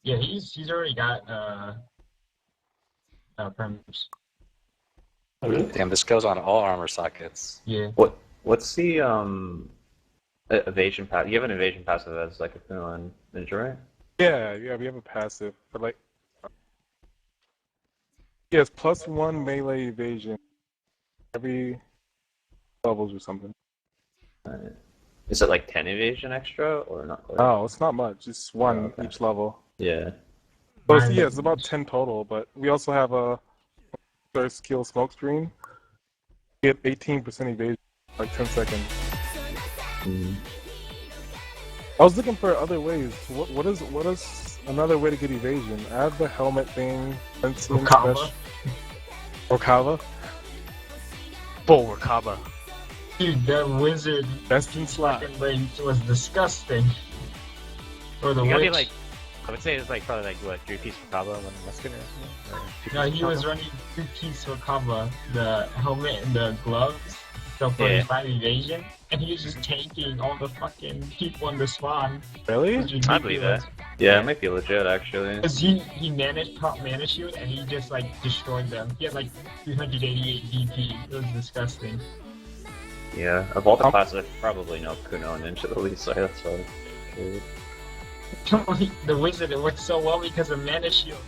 Yeah, he's already got perms. Oh, really? Damn, this goes on all armor sockets. Yeah. What's the evasion pass? You have an evasion passive as like a Kuno and Ninja, right? Yeah, we have a passive, but like, yes, +1 melee evasion every levels or something. Right. Is it like 10 evasion extra or not? Or... Oh, it's not much. It's Oh, one okay. each level. Yeah. So Mine yeah, it's about 10 total. But we also have a third skill smoke screen. Get 18% evasion, like 10 seconds. Mm. I was looking for other ways. What is another way to get evasion? Add the helmet thing. Okava. Okava. Bull Rakaba. Dude, that wizard Best in slot. fucking link was disgusting. Or the You gotta witch. be like, I would say it's like probably like what 3-piece Rakaba when Musket or something. Or 2-piece No, he was Rakaba? running 2-piece Wakaba, the helmet and the gloves, so for Yeah. his 5 evasion, and he was just tanking all the fucking people in the spawn. Really? I believe that. Yeah, it might be legit actually. Because he managed top mana shield and he just like destroyed them. He had like 388 DP. It was disgusting. Yeah, of all the classes, I probably know Kuno and Ninja the least, so that's why. Okay. The wizard, it worked so well because of mana shield.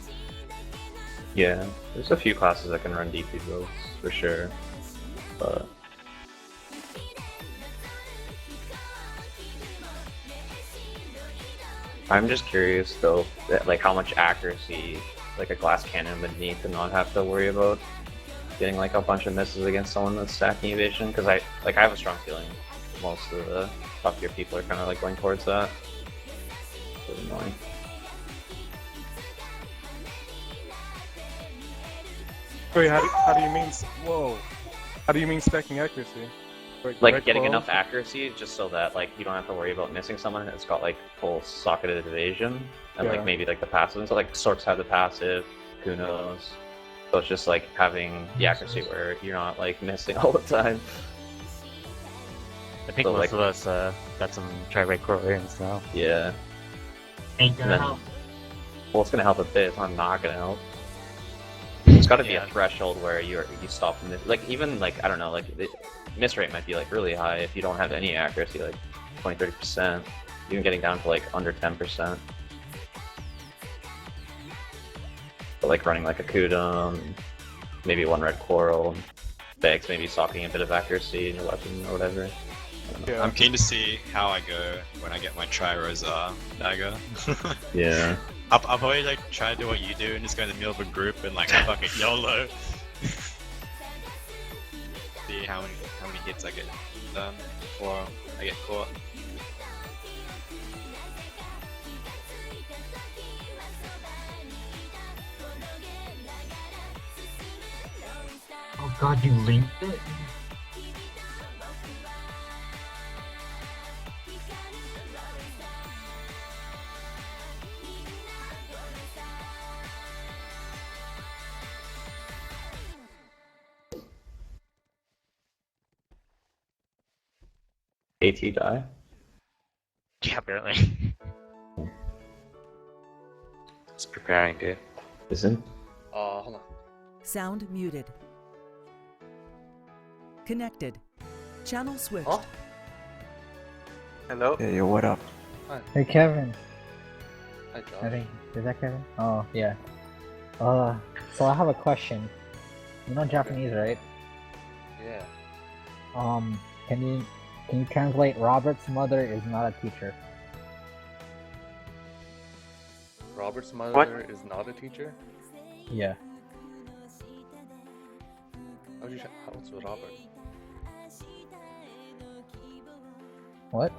Yeah, there's a few classes that can run DP builds for sure, but I'm just curious though, like how much accuracy like a glass cannon would need to not have to worry about getting like a bunch of misses against someone that's stacking evasion. Because I have a strong feeling most of the top tier people are kind of like going towards that. It's really annoying. Wait, how do you mean? Whoa. How do you mean stacking accuracy? Like getting enough accuracy just so that like you don't have to worry about missing someone that's got like full socketed evasion and Yeah. like maybe like the passive. So like Sorks have the passive, Kunos. So it's just like having the accuracy where you're not like missing all the time. I think So, most like- of us got some tri-rate Koreans now. Yeah. Ain't gonna Then- help. Well, it's gonna help a bit. It's not gonna help. There's got to be Yeah. a threshold where you stop like even like I don't know, like the miss rate might be like really high if you don't have any accuracy, like 20-30%, even getting down to like under 10%. But like running like a Kudum, maybe one red coral, bags maybe socking a bit of accuracy in your weapon or whatever. I don't know. Yeah. I'm keen to see how I go when I get my Tri-Rosa dagger. Yeah. I'll probably like try to do what you do and just go in the middle of a group and like fucking YOLO. See how many hits I get done before I get caught. Oh god, you linked it? AT die. Yeah, apparently. Just preparing, dude. Isn't? Hold on. Sound muted. Connected. Channel switched. Oh. Hello. Hey, yo, what up? Hey Kevin, Hi, I think is that Kevin? Oh yeah. So I have a question. You know Japanese, right? Yeah. Can you translate Robert's mother is not a teacher? Robert's mother is not a teacher? Yeah. What's with Robert? What?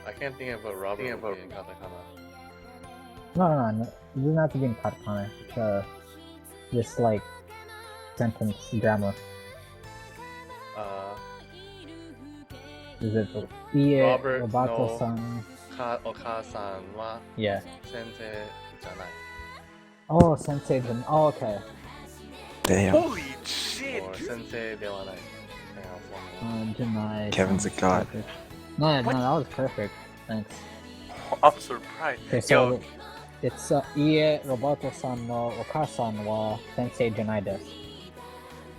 I can't think of a Robert in katakana. No. It doesn't have to be in katakana. It's just like sentence grammar. Is it Ie Robert Robato-san? Oka-san wa Yeah. sensei janai. Oh, sensei. Oh, okay. Damn. Holy shit! Or sensei de wa nai. Janai. Kevin's a god. No, that was perfect. Thanks. I'm surprised. Okay, so It's Ie Roboto-san no Okasan wa Sensei Janai desu.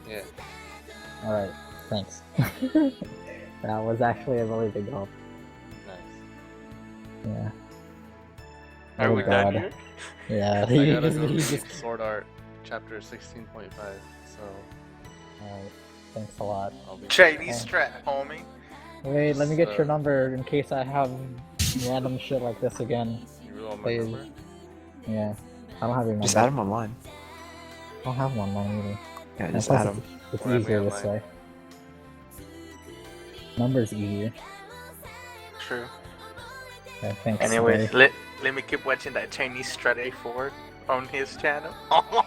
Yeah. Alright, thanks. That was actually a really big help. Nice. Yeah. Are Oh we done god. here? Yeah, I he gotta just, go he read just... Sword Art Chapter 16.5, so Alright, thanks a lot. I'll be Chinese Oh. strat, homie. Wait, let me get your Uh, number in case I have random shit like this again. You really want my Please. number? Yeah. I don't have your number. Just add him online. I don't have one online either. Yeah, And just plus add it's, him. it's Or add me easier this online. way. Number's easier. True. Yeah, thanks, Anyway, buddy. let me keep watching that Chinese strat A4 on his channel. Alright,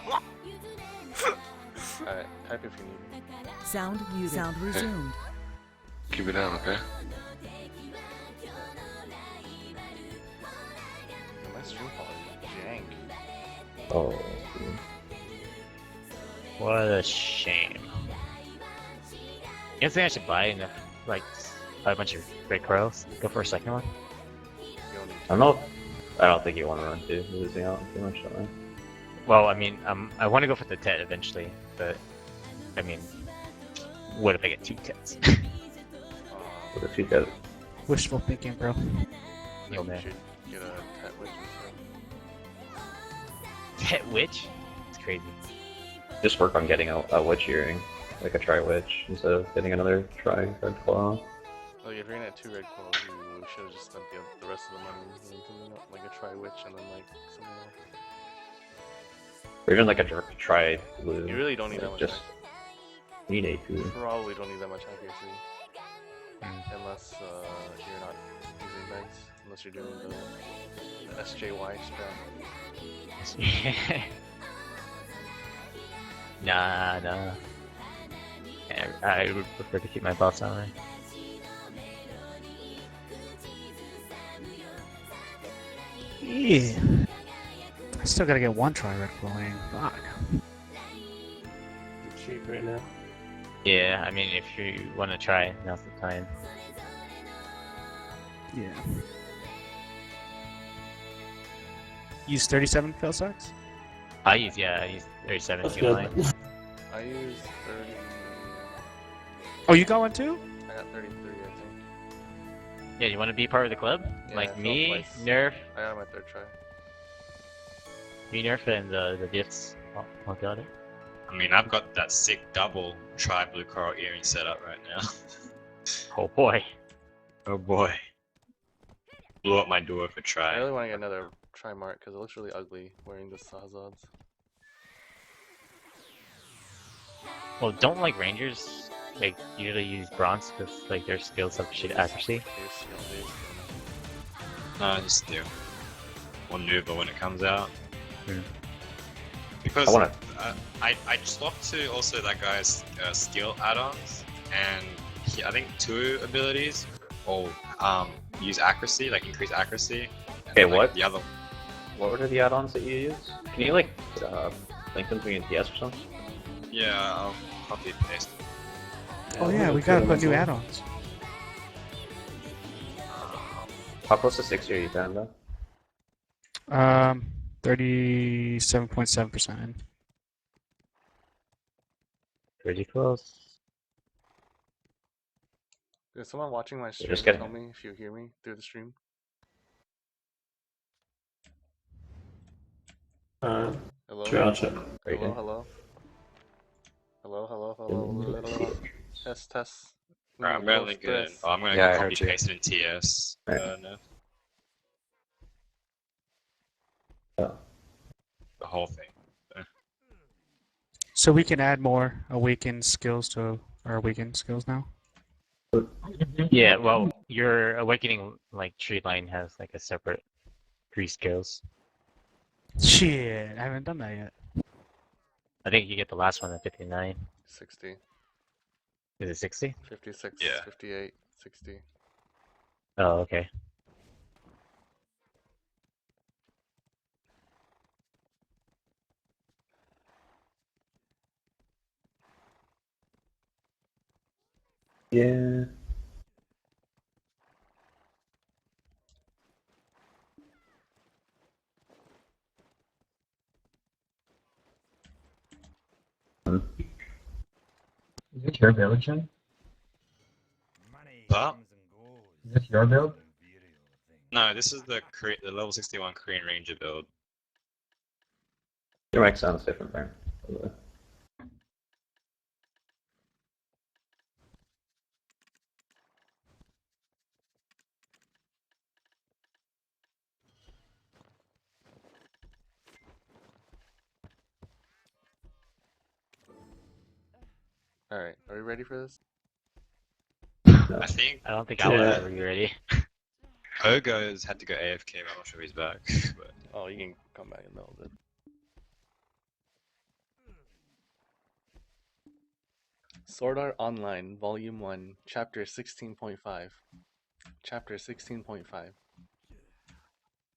type if you need me. Sound muted. Sound resumed. Keep it down, okay? My stream quality is jank. Oh. What a shame. You guys think I should buy enough, like, buy a bunch of red corals? Go for a second one? You don't need I don't know. I don't think you want to run too. You're losing out too much on Well, I mean, I want to go for the Tet eventually, but, I mean, what if I get 2 Tets? What if you get Wishful thinking, bro. Yo, You man. should get a Tet Witch instead. Tet Witch? It's crazy. just work on getting a witch earring, like a tri-witch, instead of getting another tri-red claw? Like, if you're gonna have 2 red claws, you should have just spent the rest of the money on something else, like a Tri-Witch and then like something else. Or even like a tri-blue. You really don't need that much just need a two. Probably don't need that much accuracy. Unless you're not using dice. Unless you're doing the SJY strat. Nah. I would prefer to keep my buffs on there. Yeah. I still gotta get one try red glowing. Fuck. Cheap right now. Yeah, I mean, if you want to try, now's the time. Yeah. Use 37 fail sacks? I use 37 That's skill good. line. I use 30. Oh, you got one too? I got 33, I think. Yeah, you want to be part of the club? Yeah, I Like fell me, twice. Nerf, I got my 3rd try. and the gifts. I'll got it. I mean, I've got that sick double tri-blue coral earring set up right now. Oh boy. Oh boy. Blew up my door for I try. really want to get another Tri-Mark because it looks really ugly wearing the Sazads. Well, don't like Rangers like usually use bronze because like their skills have shit accuracy. They're skill-based. No, just do. Or Nuba when it comes out. Hmm. Because I wanna- I swapped to also that guy's skill add-ons, and I think 2 abilities all use accuracy, like increase accuracy. And Okay, then, like, what? The other. What are the add-ons that you use? Can you like link them to me in TS or something? Yeah, I'll copy and paste it. Oh yeah, we gotta put new add-ons. How close to 60 are you down though? 37.7% in. Pretty close. Is someone watching my stream? just getting Tell me if you hear me through the stream. Hello? Sure, I'll check. Right Hello, here. hello? Hello? Test. Alright, I'm gonna link it in. Oh, I'm gonna Yeah, I copy heard you. paste it in TS. Right. No. Oh. The whole thing. So we can add more awakened skills to our awakened skills now? Yeah, well, your awakening like tree line has like a separate 3 skills. Shit, I haven't done that yet. I think you get the last one at 59. 60, Is it 60? 56, Yeah. 58, 60. Oh, okay. Yeah. one. Is this your build, Chen? What? Is this your build? No, this is the level 61 Korean Ranger build. Your mic sounds different there. Alright, are we ready for this? I think I don't think I was ever ready. Hogo's had to go AFK, but I'm not sure he's back. But Oh, you can come back in a little bit. Sword Art Online, Volume 1, Chapter 16.5. Chapter 16.5.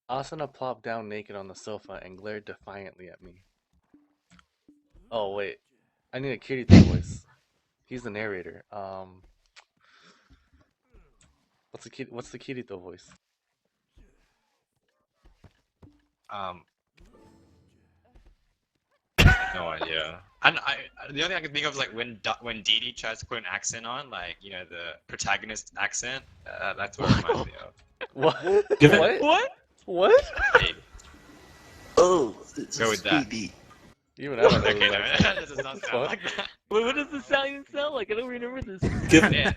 Asuna plopped down naked on the sofa and glared defiantly at me. Oh, wait. I need a Kirito voice. He's the narrator. What's the Kirito voice? no idea. And the only thing I can think of is like when Dee Dee tries to put an accent on, like the protagonist accent. That's what it reminds me of. What? What? What? What? Hey, Oh, go with that. Even I don't know. Okay, no, his accent. that does not sound like that. Wait, what does the sound even sound like? I don't remember this. Give Yeah.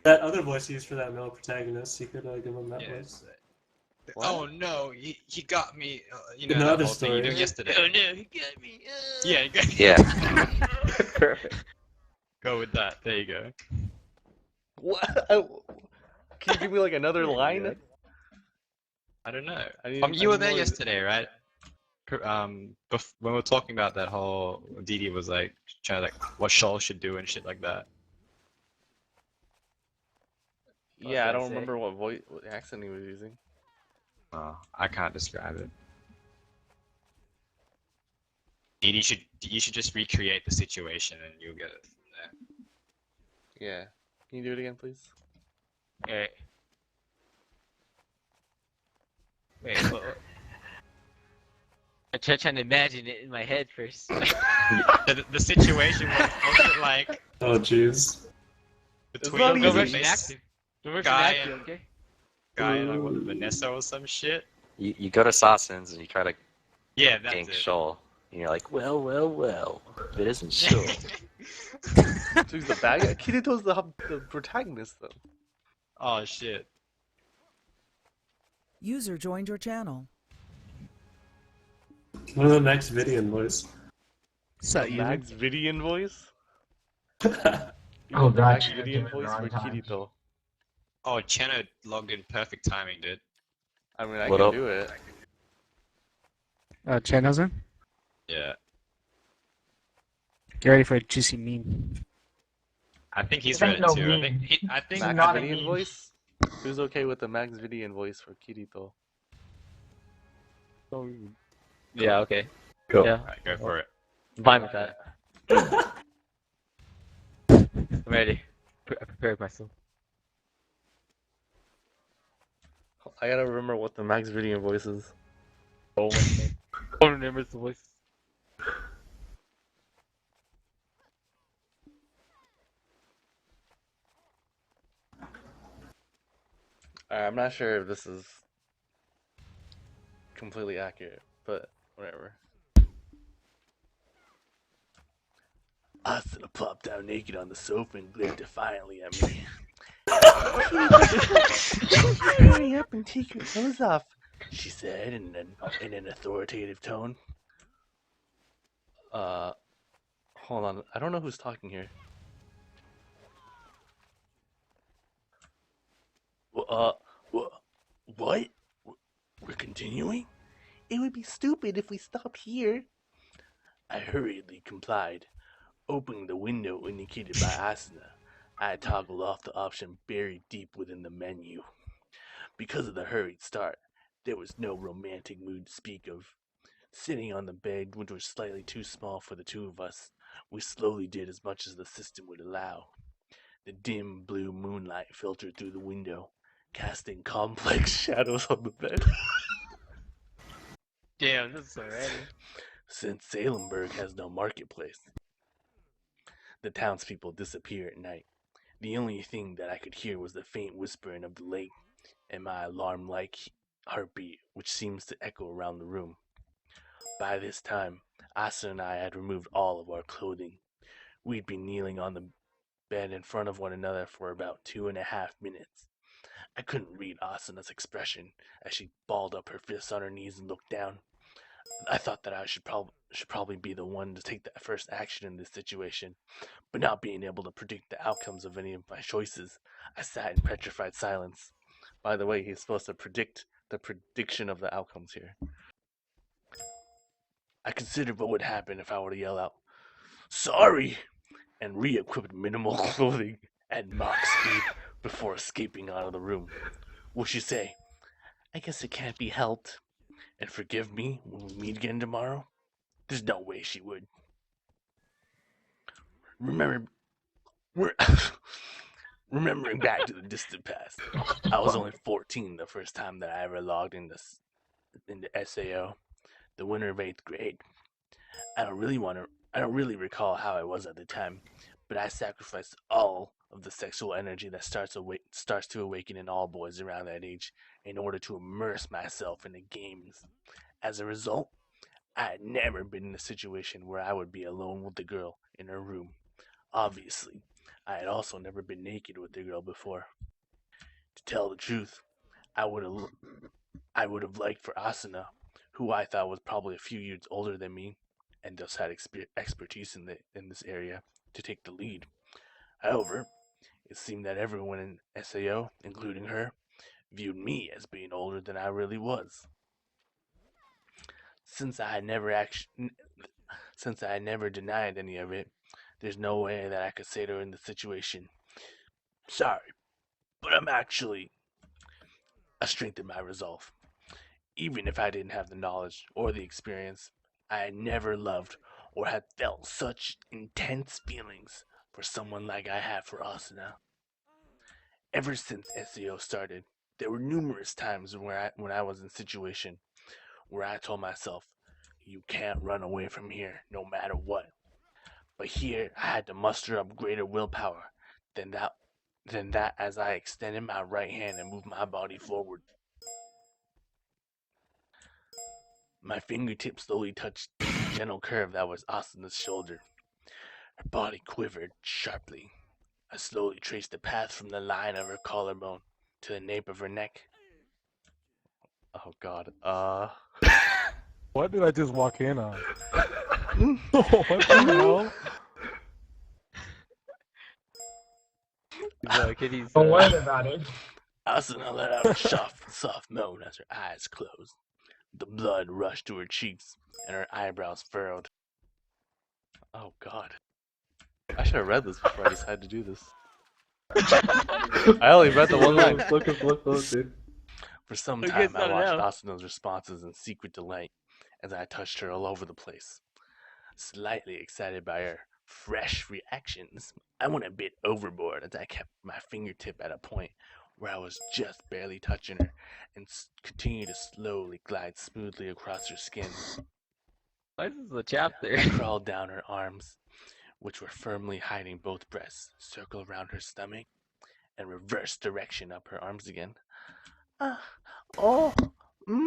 that other voice you used for that male protagonist. You could give him that voice. What? Oh no, he got me. The that other whole thing you story. did yesterday. Oh no, he got me. Yeah, he got Yeah. Perfect. Go with that. There you go. What? Can you give me like another line? I don't know. I You were need there more- yesterday, right? When we were talking about that whole Dee Dee was like trying to what Shoal should do and shit like that. Yeah, I don't say? remember what accent he was using. Oh, I can't describe it. Dee Dee you should just recreate the situation and you'll get it. Yeah. Can you do it again, please? Alright. Wait, I'm trying to imagine it in my head first. The situation was like Oh jeez. between not the easy. face guy and guy and like Vanessa or some shit. You go to Sassen's and you try to Yeah, that's gank it. Shoal. And you're like, well. If it isn't Shoal. So he's the bad guy? Kirito's the protagonist, though. Oh shit. User joined your channel. What are the next Vidian voice? So you Max Vidian voice? Oh god, Max Chen Vidian came at the voice wrong for time. Kirito. Oh, Chenna logged in perfect timing, dude. I mean, I What can up? do it. Chen Housen, Yeah. get ready for a juicy meme. I think he's This ain't ready no too. meme. I think Max not a Vidian meme. voice? Who's okay with the Max Vidian voice for Kirito? Yeah, okay. Cool. Yeah, Alright, go for it. I'm fine with that. I'm ready. I prepared myself. I gotta remember what the Max Vidian voice is. Oh my god. I don't remember the voice. I'm not sure if this is completely accurate, but whatever. Asuna plopped down naked on the sofa and glared defiantly at me. Hurry up and take your clothes off, she said in an authoritative tone. Hold on. I don't know who's talking here. What? We're continuing? It would be stupid if we stopped here. I hurriedly complied, opening the window indicated by Asuna. I toggled off the option buried deep within the menu. Because of the hurried start, there was no romantic mood to speak of. Sitting on the bed, which was slightly too small for the two of us, we slowly did as much as the system would allow. The dim blue moonlight filtered through the window, casting complex shadows on the bed. Damn, this is already. Since Salemburg has no marketplace, the townspeople disappear at night. The only thing that I could hear was the faint whispering of the lake and my alarm-like heartbeat, which seems to echo around the room. By this time, Asa and I had removed all of our clothing. We'd been kneeling on the bed in front of one another for about 2.5 minutes. I couldn't read Asana's expression as she balled up her fists on her knees and looked down. I thought that I should probably be the one to take the first action in this situation, but not being able to predict the outcomes of any of my choices, I sat in petrified silence. By the way, he's supposed to predict the prediction of the outcomes here. I considered what would happen if I were to yell out, "Sorry!" and re-equip minimal clothing at Mach speed before escaping out of the room. Will she say, "I guess it can't be helped," and forgive me when we meet again tomorrow? There's no way she would. Remembering back to the distant past, I was only 14 the first time that I ever logged into SAO, the winter of 8th grade. I don't really recall how I was at the time, but I sacrificed all of the sexual energy that starts to awaken in all boys around that age in order to immerse myself in the games. As a result, I had never been in a situation where I would be alone with the girl in her room. Obviously, I had also never been naked with the girl before. To tell the truth, I would have liked for Asuna, who I thought was probably a few years older than me, and thus had expertise in this area, to take the lead. However, it seemed that everyone in SAO, including her, viewed me as being older than I really was. Since I had never denied any of it, there's no way that I could say to her in the situation, "Sorry, but I strengthened my resolve. Even if I didn't have the knowledge or the experience, I had never loved or had felt such intense feelings for someone like I had for Asuna. Ever since SEO started, there were numerous times when I was in a situation where I told myself, "You can't run away from here, no matter what." But here I had to muster up greater willpower than that as I extended my right hand and moved my body forward. My fingertips slowly touched the gentle curve that was Asuna's shoulder. Her body quivered sharply. I slowly traced the path from the line of her collarbone to the nape of her neck. Oh god, What did I just walk in on? What the hell? Don't worry about it. Asuna let out a soft moan as her eyes closed. The blood rushed to her cheeks, and her eyebrows furrowed. Oh god. I should have read this before I decided to do this. I only read the one line. For some time, I watched Asuna's responses in secret delight as I touched her all over the place. Slightly excited by her fresh reactions, I went a bit overboard as I kept my fingertip at a point where I was just barely touching her and continued to slowly glide smoothly across her skin. Why is this a chapter? I crawled down her arms, which were firmly hiding both breasts, circled around her stomach, and reversed direction up her arms again. Oh my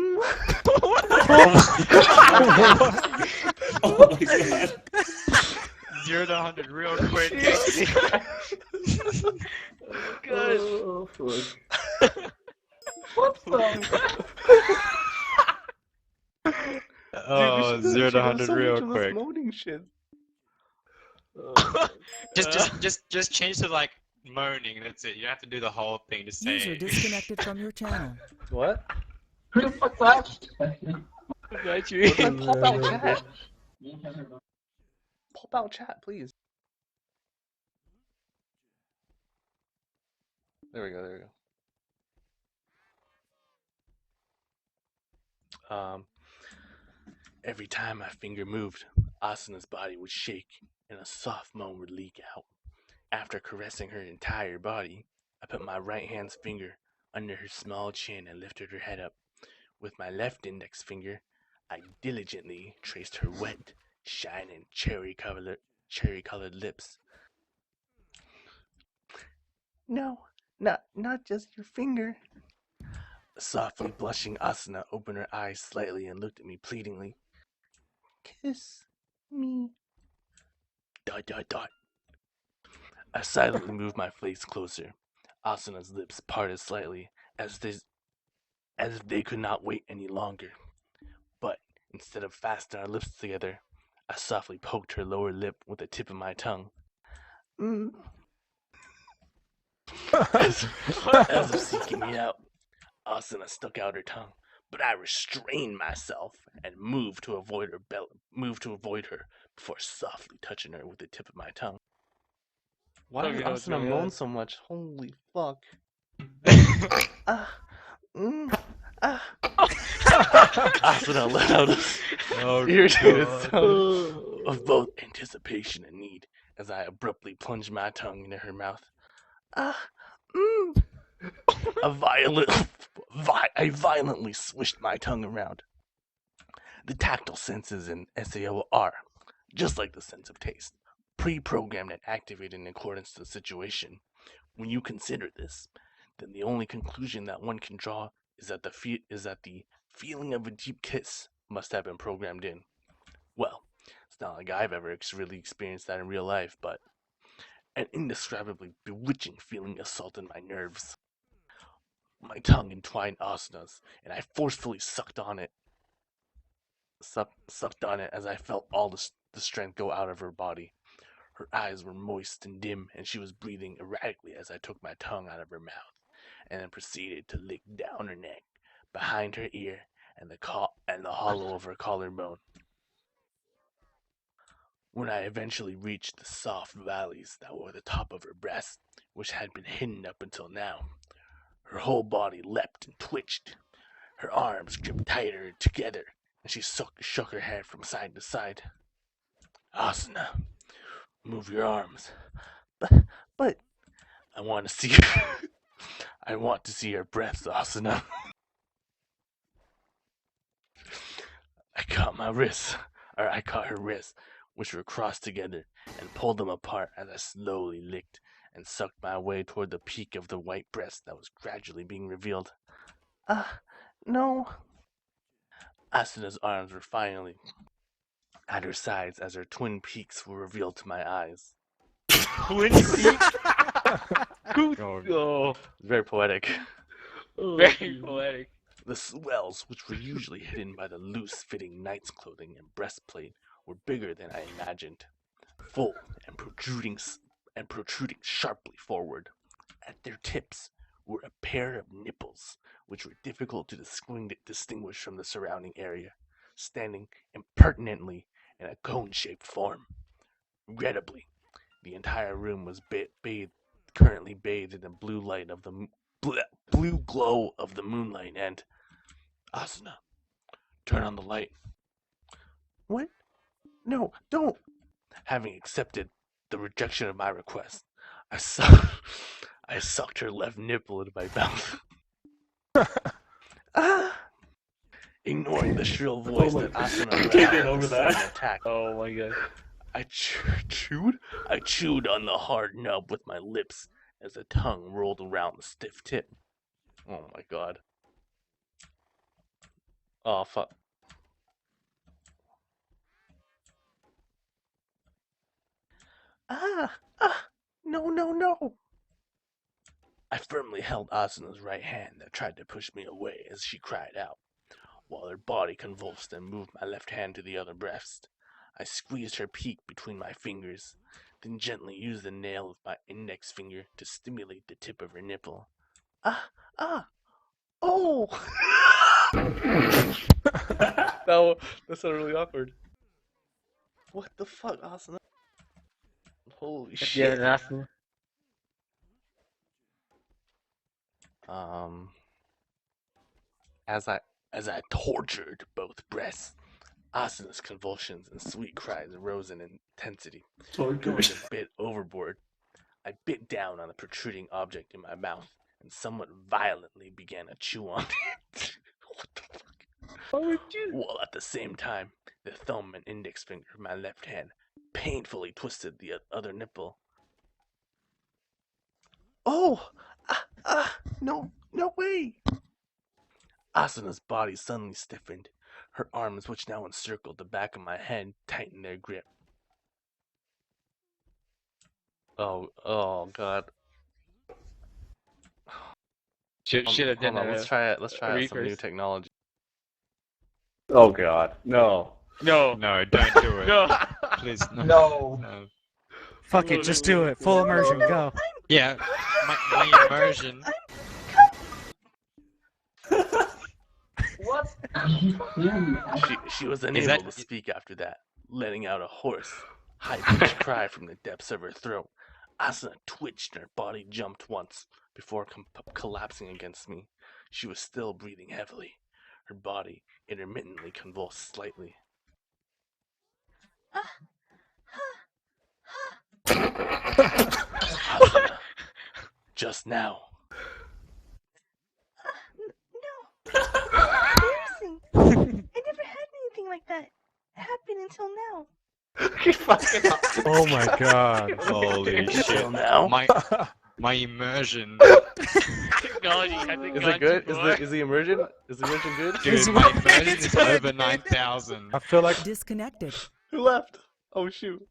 god. 0 to 100 real quick. Oh, fuck. What the? Oh, 0 to 100 real quick. Moaning shit. Just change to like moaning. That's it. You don't have to do the whole thing. Just say. User disconnected from your channel. What? Who the fuck's that? Pop out chat. Pop out chat, please. There we go. Every time my finger moved, Asuna's body would shake and a soft moan would leak out. After caressing her entire body, I put my right hand's finger under her small chin and lifted her head up. With my left index finger, I diligently traced her wet, shining cherry-colored lips No, not just your finger. Softly blushing, Asuna opened her eyes slightly and looked at me pleadingly. Kiss me. ... I silently moved my face closer. Asuna's lips parted slightly, as if they could not wait any longer. But instead of fastening our lips together, I softly poked her lower lip with the tip of my tongue. As if seeking me out, Asuna stuck out her tongue, but I restrained myself and moved to avoid her before softly touching her with the tip of my tongue. Why does Asuna moan so much? Holy fuck. Asuna let out a irritated sound of both anticipation and need as I abruptly plunged my tongue into her mouth. I violently swished my tongue around. The tactile senses in SAO are, just like the sense of taste, pre-programmed and activated in accordance to the situation. When you consider this, then the only conclusion that one can draw is that the feeling of a deep kiss must have been programmed in. Well, it's not like I've ever really experienced that in real life, but an indescribably bewitching feeling assaulted my nerves. My tongue entwined Asuna's, and I forcefully sucked on it as I felt all the strength go out of her body. Her eyes were moist and dim, and she was breathing erratically as I took my tongue out of her mouth, and then proceeded to lick down her neck, behind her ear, and the hollow of her collarbone. When I eventually reached the soft valleys that were the top of her breast, which had been hidden up until now, her whole body leapt and twitched. Her arms gripped tighter together, and she shook her head from side to side. Asuna, move your arms. But I want to see her breasts, Asuna. I caught her wrists, which were crossed together, and pulled them apart as I slowly licked and sucked my way toward the peak of the white breast that was gradually being revealed. No. Asuna's arms were finally at her sides as her twin peaks were revealed to my eyes. Twin peaks? Oh, very poetic. Very poetic. The swells, which were usually hidden by the loose-fitting knight's clothing and breastplate, were bigger than I imagined, full and protruding sharply forward. At their tips were a pair of nipples, which were difficult to distinguish from the surrounding area, standing impertinently in a cone-shaped form. Regrettably, the entire room was currently bathed in the blue glow of the moonlight, and Asuna, turn on the light. What? No, don't. Having accepted the rejection of my request, I sucked her left nipple into my mouth. Ignoring the shrill voice that Asuna let Can't out get at over the sudden that. attack. Oh my god. I chewed on the hard nub with my lips as the tongue rolled around the stiff tip. Oh my god. Oh fuck. No. I firmly held Asuna's right hand that tried to push me away as she cried out, while her body convulsed and moved my left hand to the other breast. I squeezed her peak between my fingers, then gently used the nail of my index finger to stimulate the tip of her nipple. Oh! That sounded really awkward. What the fuck, Asuna? Holy shit. As I tortured both breasts, Asuna's convulsions and sweet cries rose in intensity. Going a bit overboard, I bit down on the protruding object in my mouth and somewhat violently began to chew on it. What the fuck? While at the same time, the thumb and index finger of my left hand painfully twisted the other nipple. Oh! No way! Asuna's body suddenly stiffened. Her arms, which now encircled the back of my head, tightened their grip. Oh God. Should have done Hold on, let's try it. Let's try out some new refresh. technology. Oh god, no. No. No, don't do it. No. Please, no. No. Fuck it, just do it. Full immersion, go. Yeah, my immersion. What? She was unable to speak after that, letting out a hoarse, high-pitched cry from the depths of her throat. Asuna twitched and her body jumped once before collapsing against me. She was still breathing heavily. Her body intermittently convulsed slightly. Asuna, just now. Embarrassing. I never had anything like that happen until now. Oh my god. Holy shit. Until now? My immersion. Technology, I think. Is it good? Is the immersion? Is the immersion good? Dude, my immersion is over 9,000. I feel like Disconnected. Who left? Oh shoot.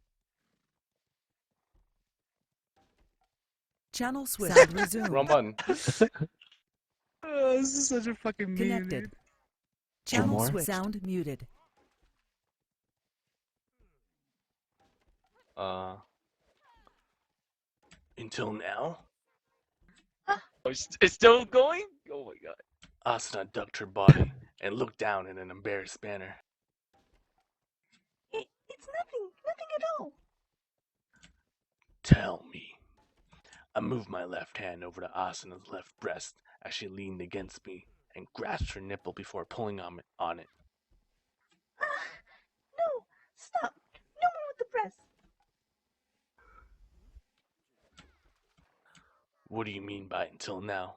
Channel switch. Sound resumed. Wrong button. Oh, this is such a fucking meme, Connected. dude. Channel more? switch. Sound muted. Until now? Oh, it's still going? Oh my god. Asuna ducked her body and looked down in an embarrassed manner. It's nothing at all. Tell me. I moved my left hand over to Asuna's left breast as she leaned against me and grasped her nipple before pulling on it. No, stop. No more with the breast. What do you mean by until now?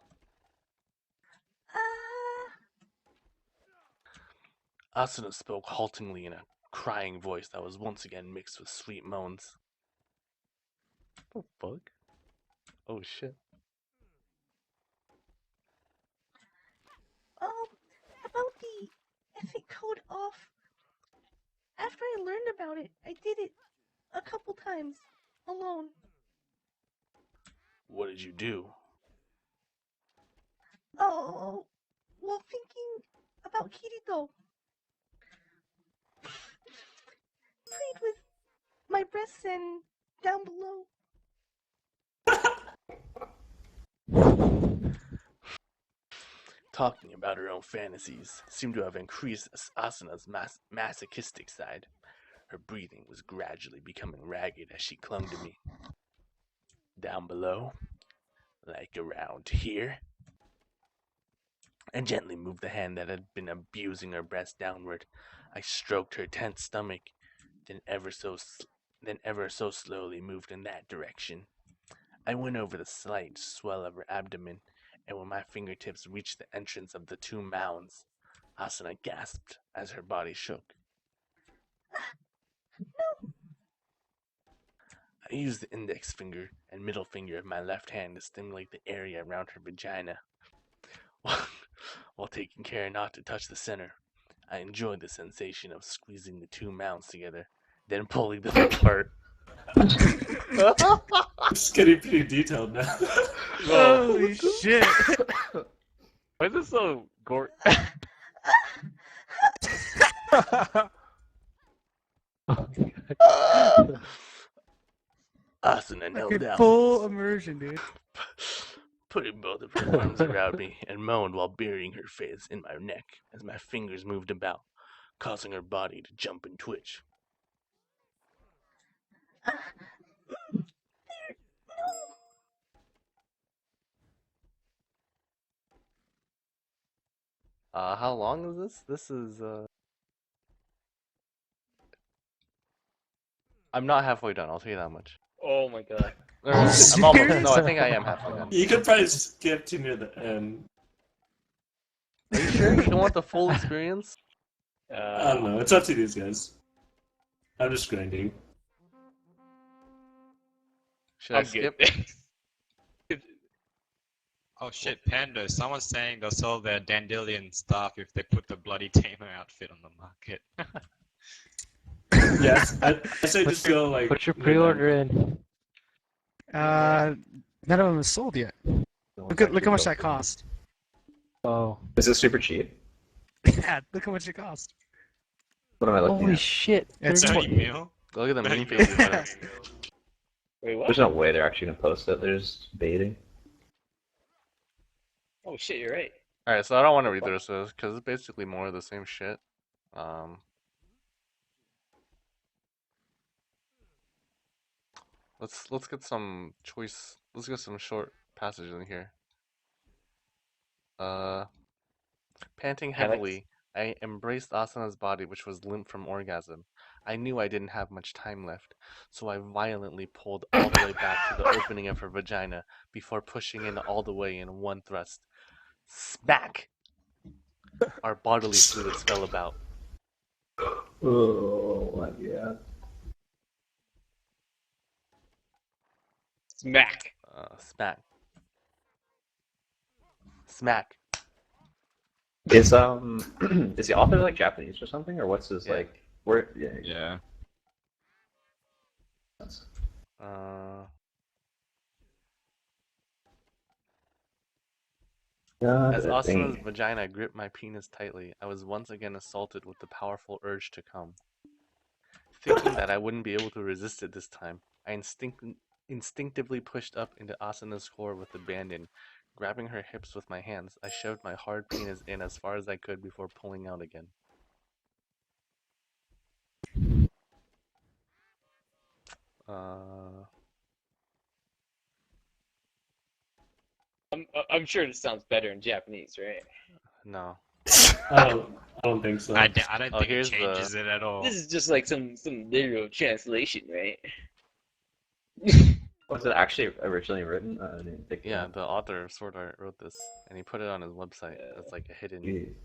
Asuna spoke haltingly in a crying voice that was once again mixed with sweet moans. Oh fuck? Oh shit. About the ethic code off. After I learned about it, I did it a couple times alone. What did you do? Oh, well, thinking about Kirito. Played with my breasts and down below. Talking about her own fantasies seemed to have increased Asuna's masochistic side. Her breathing was gradually becoming ragged as she clung to me. Down below? Like around here? I gently moved the hand that had been abusing her breast downward. I stroked her tense stomach, then ever so slowly moved in that direction. I went over the slight swell of her abdomen, and when my fingertips reached the entrance of the two mounds, Asuna gasped as her body shook. No. I used the index finger and middle finger of my left hand to stimulate the area around her vagina, while taking care not to touch the center. I enjoyed the sensation of squeezing the two mounds together, then pulling them apart. It's getting pretty detailed now. Holy shit. Why is this so gore? Asuna knelt down, Full immersion, dude. putting both of her arms around me, and moaned while burying her face in my neck as my fingers moved about, causing her body to jump and twitch. How long is this? This is, I'm not halfway done, I'll tell you that much. Oh my god. I'm almost, no, I think I am halfway done. You could probably skip to near the end. Are you sure you don't want the full experience? I don't know. It's up to these guys. I'm just grinding. Should I skip? Oh shit, Panda, someone's saying they'll sell their Dandelion staff if they put the bloody Tamer outfit on the market. Yes, I say just go like. Put your pre-order in. None of them is sold yet. Look how much that cost. Oh. Is this super cheap? Yeah, look how much it cost. What am I looking Holy at? shit. It's 30 mil? Look at the 30 moon mil. faces. Wait, what? There's no way they're actually gonna post it. They're just baiting. Oh shit, you're right. Alright, so I don't want to read the rest of this because it's basically more of the same shit. Let's get some choice. Let's get some short passages in here. Panting heavily, I embraced Asana's body, which was limp from orgasm. I knew I didn't have much time left, so I violently pulled all the way back to the opening of her vagina before pushing in all the way in one thrust. Smack! Our bodily fluids fell about. Oh my god. Smack. Smack. Smack. Is is the author like Japanese or something, or what's his like? Where? Yeah. As Asana's vagina gripped my penis tightly, I was once again assaulted with the powerful urge to come. Thinking that I wouldn't be able to resist it this time, I instinctively pushed up into Asana's core with abandon. Grabbing her hips with my hands, I shoved my hard penis in as far as I could before pulling out again. I'm sure this sounds better in Japanese, right? No. I don't think so. I don't think it here's changes it at all. This is just like some literal translation, right? Was it actually originally written? I didn't think. Yeah, the author of Sword Art wrote this, and he put it on his website as like a hidden,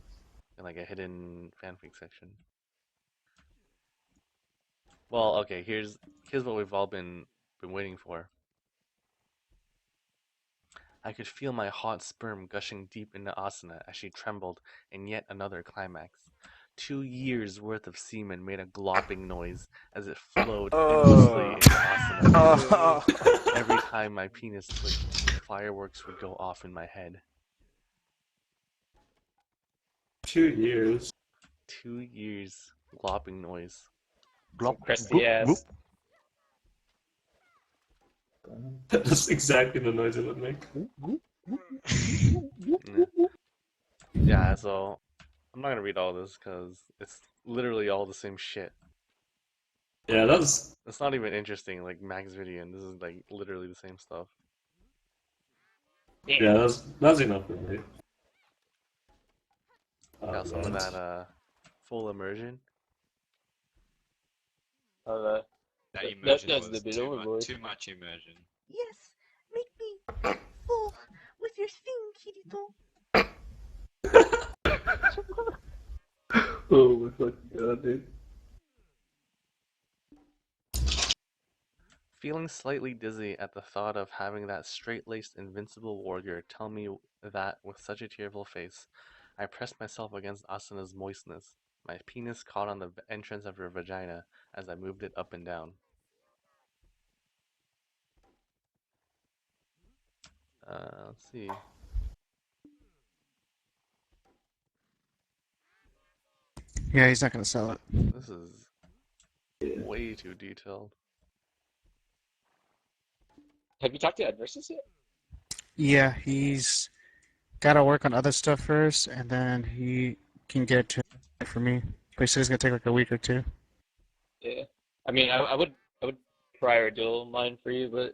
fanfic section. Well, okay, here's what we've all been waiting for. I could feel my hot sperm gushing deep into Asana as she trembled in yet another climax. 2 years worth of semen made a glopping noise as it flowed endlessly into Asana. Every time my penis twitched, fireworks would go off in my head. 2 years. 2 years glopping noise. Glop, crusty ass. That's exactly the noise it would make. Yeah, so I'm not gonna read all this because it's literally all the same shit. Yeah, that's. It's not even interesting. Like Max Vidian, this is like literally the same stuff. Yeah, that's enough for me. Got some of that full immersion. That immersion that's was the bit overboard. too much immersion. Yes, make me full with your thing, Kirito. Oh my fucking god, dude. Feeling slightly dizzy at the thought of having that straight-laced invincible warrior tell me that with such a tearful face, I pressed myself against Asana's moistness. My penis caught on the entrance of her vagina as I moved it up and down. Let's see. Yeah, he's not gonna sell it. This is way too detailed. Have you talked to Adversus yet? Yeah, he's gotta work on other stuff first, and then he can get to it for me. But he said it's gonna take like a week or two. Yeah. I mean, I would prior dual mine for you, but